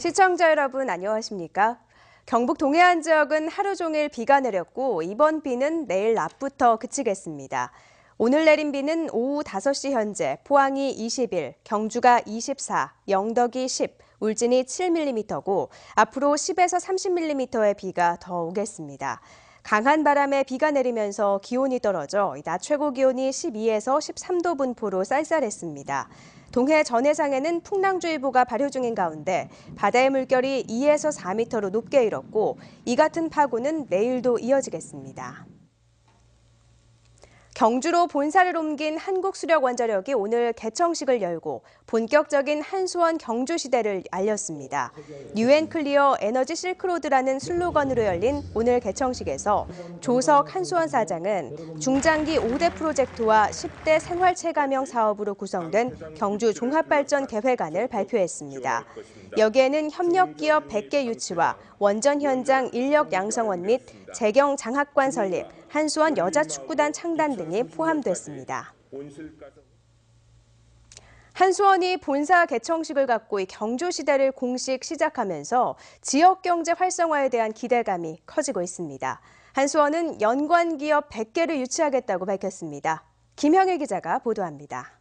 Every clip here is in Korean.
시청자 여러분 안녕하십니까? 경북 동해안 지역은 하루 종일 비가 내렸고 이번 비는 내일 낮부터 그치겠습니다. 오늘 내린 비는 오후 5시 현재 포항이 21, 경주가 24, 영덕이 10, 울진이 7mm고 앞으로 10에서 30mm의 비가 더 오겠습니다. 강한 바람에 비가 내리면서 기온이 떨어져 낮 최고 기온이 12에서 13도 분포로 쌀쌀했습니다. 동해 전해상에는 풍랑주의보가 발효 중인 가운데 바다의 물결이 2에서 4m로 높게 일었고 이 같은 파고는 내일도 이어지겠습니다. 경주로 본사를 옮긴 한국수력원자력이 오늘 개청식을 열고 본격적인 한수원 경주 시대를 알렸습니다. 뉴앤클리어 에너지 실크로드라는 슬로건으로 열린 오늘 개청식에서 조석 한수원 사장은 중장기 5대 프로젝트와 10대 생활체감형 사업으로 구성된 경주 종합발전 계획안을 발표했습니다. 여기에는 협력기업 100개 유치와 원전 현장 인력 양성원 및 재경 장학관 설립, 한수원 여자축구단 창단 등이 포함됐습니다. 한수원이 본사 개청식을 갖고 경주 시대를 공식 시작하면서 지역 경제 활성화에 대한 기대감이 커지고 있습니다. 한수원은 연관 기업 100개를 유치하겠다고 밝혔습니다. 김형일 기자가 보도합니다.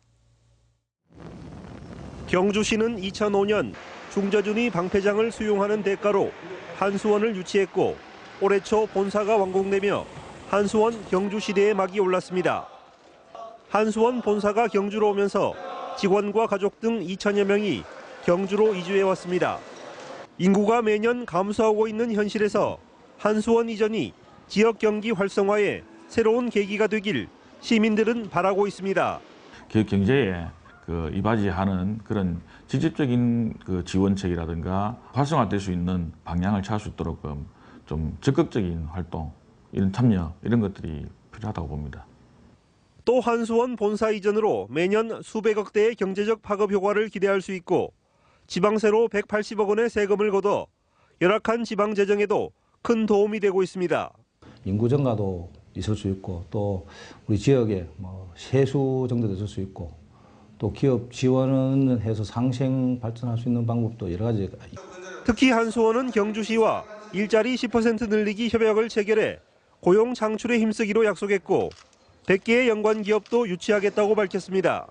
경주시는 2005년 중저준위 방패장을 수용하는 대가로 한수원을 유치했고 올해 초 본사가 완공되며 한수원 경주시대의 막이 올랐습니다. 한수원 본사가 경주로 오면서 직원과 가족 등 2천여 명이 경주로 이주해왔습니다. 인구가 매년 감소하고 있는 현실에서 한수원 이전이 지역 경기 활성화에 새로운 계기가 되길 시민들은 바라고 있습니다. 기업 경제에 이바지하는 그런 직접적인 지원책이라든가 활성화될 수 있는 방향을 찾을 수 있도록 좀 적극적인 활동, 이런 참여, 이런 것들이 필요하다고 봅니다. 또 한수원 본사 이전으로 매년 수백억 대의 경제적 파급 효과를 기대할 수 있고 지방세로 180억 원의 세금을 걷어 열악한 지방 재정에도 큰 도움이 되고 있습니다. 인구 증가도 있을 수 있고 또 우리 지역에 세수 정도도 있을 수 있고 또 기업 지원을 해서 상생 발전할 수 있는 방법도 여러 가지. 특히 한수원은 경주시와 일자리 10% 늘리기 협약을 체결해 고용 창출에 힘쓰기로 약속했고 100개의 연관 기업도 유치하겠다고 밝혔습니다.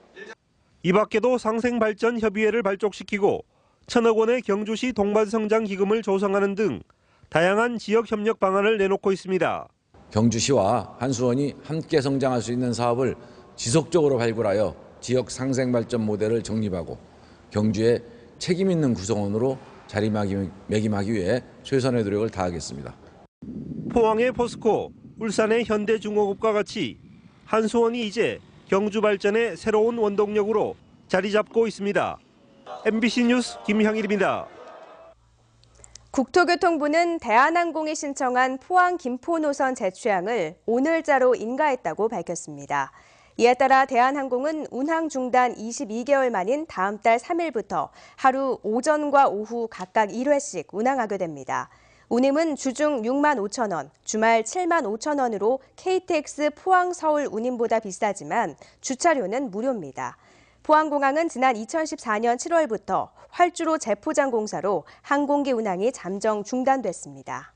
이 밖에도 상생발전협의회를 발족시키고 1,000억 원의 경주시 동반성장기금을 조성하는 등 다양한 지역 협력 방안을 내놓고 있습니다. 경주시와 한수원이 함께 성장할 수 있는 사업을 지속적으로 발굴하여 지역 상생발전 모델을 정립하고 경주의 책임 있는 구성원으로 자리매김하기 위해 최선의 노력을 다하겠습니다. 포항의 포스코, 울산의 현대중공업과 같이 한수원이 이제 경주 발전의 새로운 원동력으로 자리 잡고 있습니다. MBC 뉴스 김형일입니다. 국토교통부는 대한항공이 신청한 포항 김포 노선 재취항을 오늘자로 인가했다고 밝혔습니다. 이에 따라 대한항공은 운항 중단 22개월 만인 다음 달 3일부터 하루 오전과 오후 각각 1회씩 운항하게 됩니다. 운임은 주중 6만 5천 원, 주말 7만 5천 원으로 KTX 포항 서울 운임보다 비싸지만 주차료는 무료입니다. 포항공항은 지난 2014년 7월부터 활주로 재포장 공사로 항공기 운항이 잠정 중단됐습니다.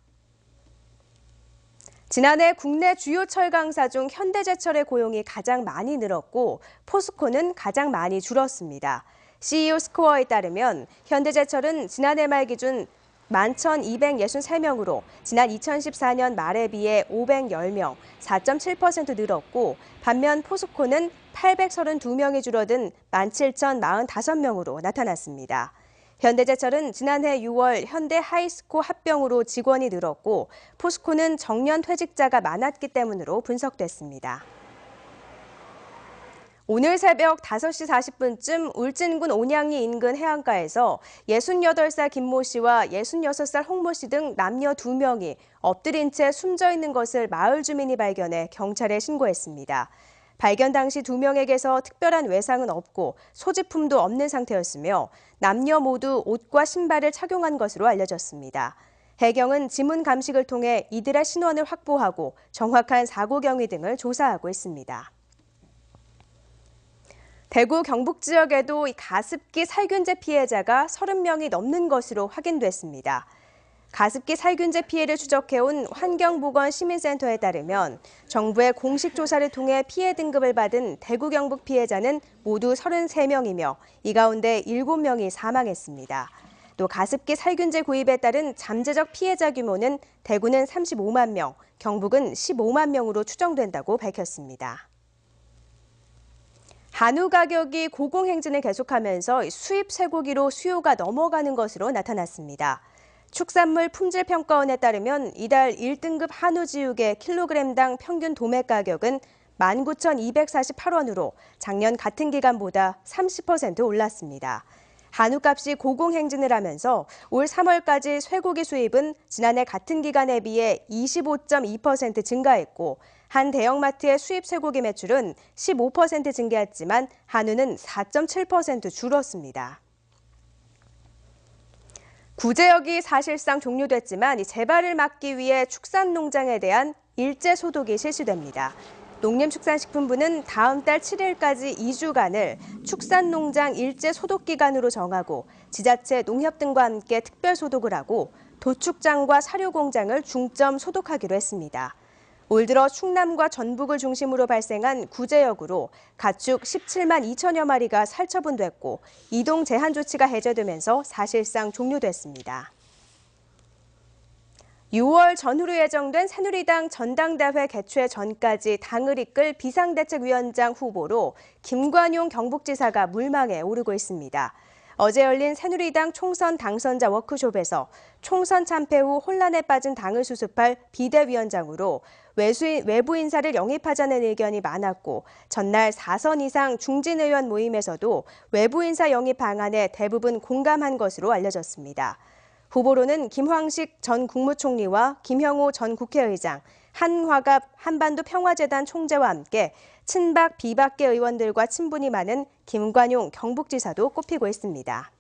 지난해 국내 주요 철강사 중 현대제철의 고용이 가장 많이 늘었고 포스코는 가장 많이 줄었습니다. CEO 스코어에 따르면 현대제철은 지난해 말 기준 11,263명으로 지난 2014년 말에 비해 510명, 4.7% 늘었고 반면 포스코는 832명이 줄어든 17,045명으로 나타났습니다. 현대제철은 지난해 6월 현대 하이스코 합병으로 직원이 늘었고 포스코는 정년 퇴직자가 많았기 때문으로 분석됐습니다. 오늘 새벽 5시 40분쯤 울진군 온양리 인근 해안가에서 68살 김모 씨와 66살 홍모 씨 등 남녀 2명이 엎드린 채 숨져 있는 것을 마을 주민이 발견해 경찰에 신고했습니다. 발견 당시 2명에게서 특별한 외상은 없고 소지품도 없는 상태였으며 남녀 모두 옷과 신발을 착용한 것으로 알려졌습니다. 해경은 지문 감식을 통해 이들의 신원을 확보하고 정확한 사고 경위 등을 조사하고 있습니다. 대구 경북 지역에도 이 가습기 살균제 피해자가 30명이 넘는 것으로 확인됐습니다. 가습기 살균제 피해를 추적해온 환경보건시민센터에 따르면 정부의 공식 조사를 통해 피해 등급을 받은 대구 경북 피해자는 모두 33명이며 이 가운데 7명이 사망했습니다. 또 가습기 살균제 구입에 따른 잠재적 피해자 규모는 대구는 35만 명, 경북은 15만 명으로 추정된다고 밝혔습니다. 한우 가격이 고공행진을 계속하면서 수입 쇠고기로 수요가 넘어가는 것으로 나타났습니다. 축산물품질평가원에 따르면 이달 1등급 한우 지육의 킬로그램당 평균 도매 가격은 19,248원으로 작년 같은 기간보다 30% 올랐습니다. 한우값이 고공행진을 하면서 올 3월까지 쇠고기 수입은 지난해 같은 기간에 비해 25.2% 증가했고 한 대형마트의 수입 쇠고기 매출은 15% 증가했지만 한우는 4.7% 줄었습니다. 구제역이 사실상 종료됐지만 재발을 막기 위해 축산농장에 대한 일제 소독이 실시됩니다. 농림축산식품부는 다음 달 7일까지 2주간을 축산농장 일제 소독 기간으로 정하고 지자체, 농협 등과 함께 특별 소독을 하고 도축장과 사료공장을 중점 소독하기로 했습니다. 올 들어 충남과 전북을 중심으로 발생한 구제역으로 가축 17만 2천여 마리가 살처분됐고 이동 제한 조치가 해제되면서 사실상 종료됐습니다. 6월 전후로 예정된 새누리당 전당대회 개최 전까지 당을 이끌 비상대책위원장 후보로 김관용 경북지사가 물망에 오르고 있습니다. 어제 열린 새누리당 총선 당선자 워크숍에서 총선 참패 후 혼란에 빠진 당을 수습할 비대위원장으로 외부 인사를 영입하자는 의견이 많았고 전날 4선 이상 중진 의원 모임에서도 외부 인사 영입 방안에 대부분 공감한 것으로 알려졌습니다. 후보로는 김황식 전 국무총리와 김형호 전 국회의장, 한화갑 한반도 평화재단 총재와 함께 친박, 비박계 의원들과 친분이 많은 김관용 경북지사도 꼽히고 있습니다.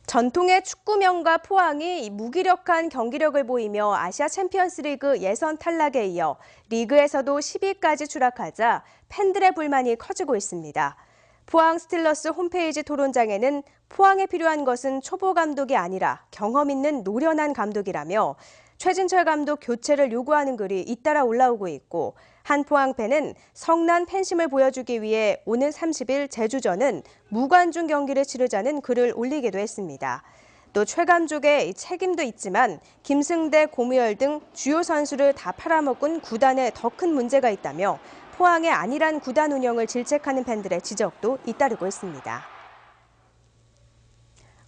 전통의 축구명가 포항이 무기력한 경기력을 보이며 아시아 챔피언스리그 예선 탈락에 이어 리그에서도 10위까지 추락하자 팬들의 불만이 커지고 있습니다. 포항 스틸러스 홈페이지 토론장에는 포항에 필요한 것은 초보 감독이 아니라 경험 있는 노련한 감독이라며 최진철 감독 교체를 요구하는 글이 잇따라 올라오고 있고 한 포항팬은 성난 팬심을 보여주기 위해 오는 30일 제주전은 무관중 경기를 치르자는 글을 올리기도 했습니다. 또 최 감독의 책임도 있지만 김승대, 고무열 등 주요 선수를 다 팔아먹은 구단에 더 큰 문제가 있다며 포항의 안일한 구단 운영을 질책하는 팬들의 지적도 잇따르고 있습니다.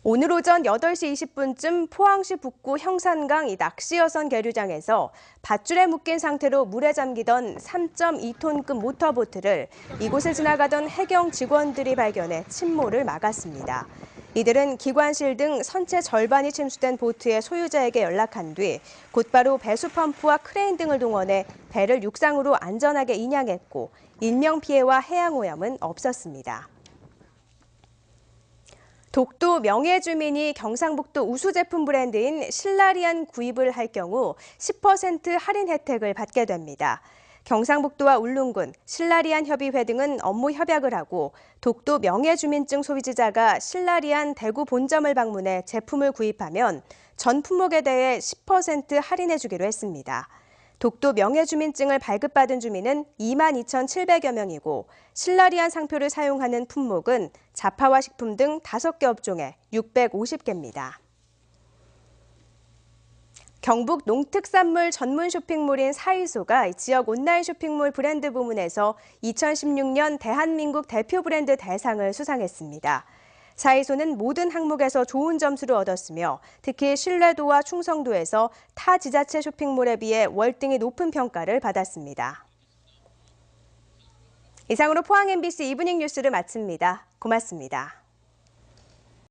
오늘 오전 8시 20분쯤 포항시 북구 형산강 낚시여선 계류장에서 밧줄에 묶인 상태로 물에 잠기던 3.2톤급 모터보트를 이곳을 지나가던 해경 직원들이 발견해 침몰을 막았습니다. 이들은 기관실 등 선체 절반이 침수된 보트의 소유자에게 연락한 뒤 곧바로 배수 펌프와 크레인 등을 동원해 배를 육상으로 안전하게 인양했고 인명피해와 해양오염은 없었습니다. 독도 명예주민이 경상북도 우수제품 브랜드인 신라리안 구입을 할 경우 10% 할인 혜택을 받게 됩니다. 경상북도와 울릉군, 신라리안 협의회 등은 업무 협약을 하고 독도 명예주민증 소비자가 신라리안 대구 본점을 방문해 제품을 구입하면 전 품목에 대해 10% 할인해 주기로 했습니다. 독도 명예주민증을 발급받은 주민은 22,700여 명이고 신라리안 상표를 사용하는 품목은 자파와 식품 등 5개 업종에 650개입니다. 경북 농특산물 전문 쇼핑몰인 사이소가 지역 온라인 쇼핑몰 브랜드 부문에서 2016년 대한민국 대표 브랜드 대상을 수상했습니다. 사이소는 모든 항목에서 좋은 점수를 얻었으며 특히 신뢰도와 충성도에서 타 지자체 쇼핑몰에 비해 월등히 높은 평가를 받았습니다. 이상으로 포항 MBC 이브닝 뉴스를 마칩니다. 고맙습니다.